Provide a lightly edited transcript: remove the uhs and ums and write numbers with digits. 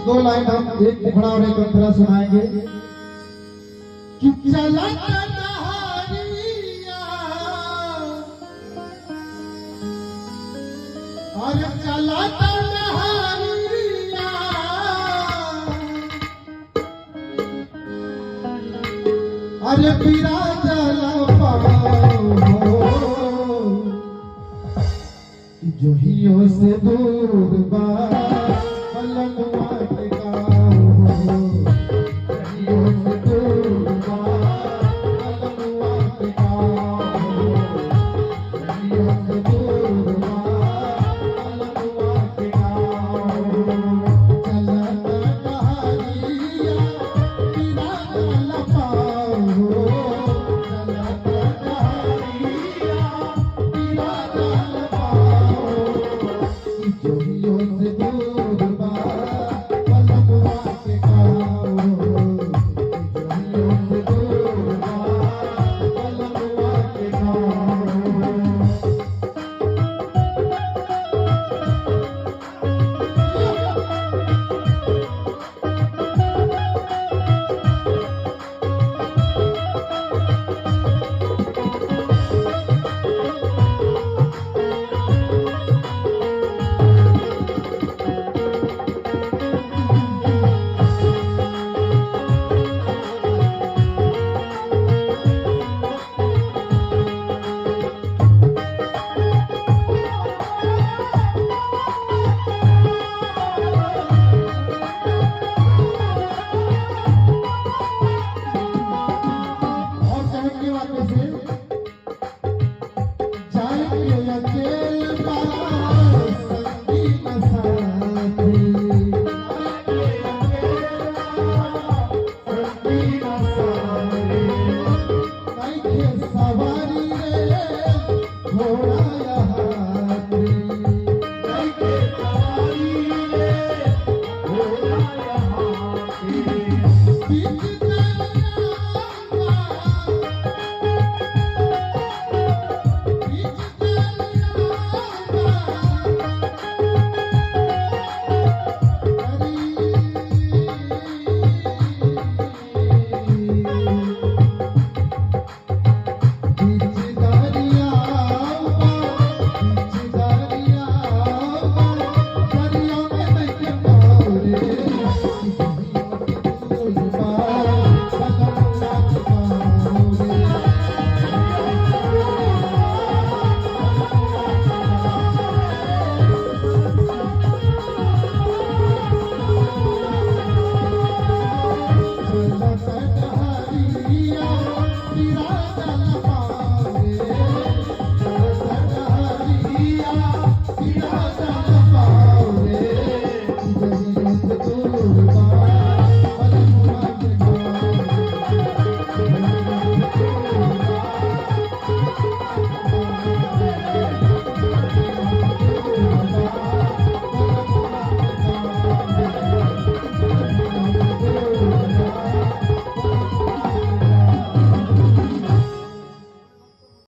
दो लाइन हम एक मुखड़ा और एक अंतरा सुनाएंगे कि चला नहारिया और चला नहारिया अरे पीरा चला जो हियों से दूर बा पलनुआ के गाँव हियों से दूर बा पलनुआ के गाँव हियों से दूर बा पलनुआ के गाँव चला नहारिया पीरा चला पाओ चला नहारिया पीरा चला जोहियों से दूर बा पलनुआ के गाँव जोहियों से दूर बा पलनुआ के गाँव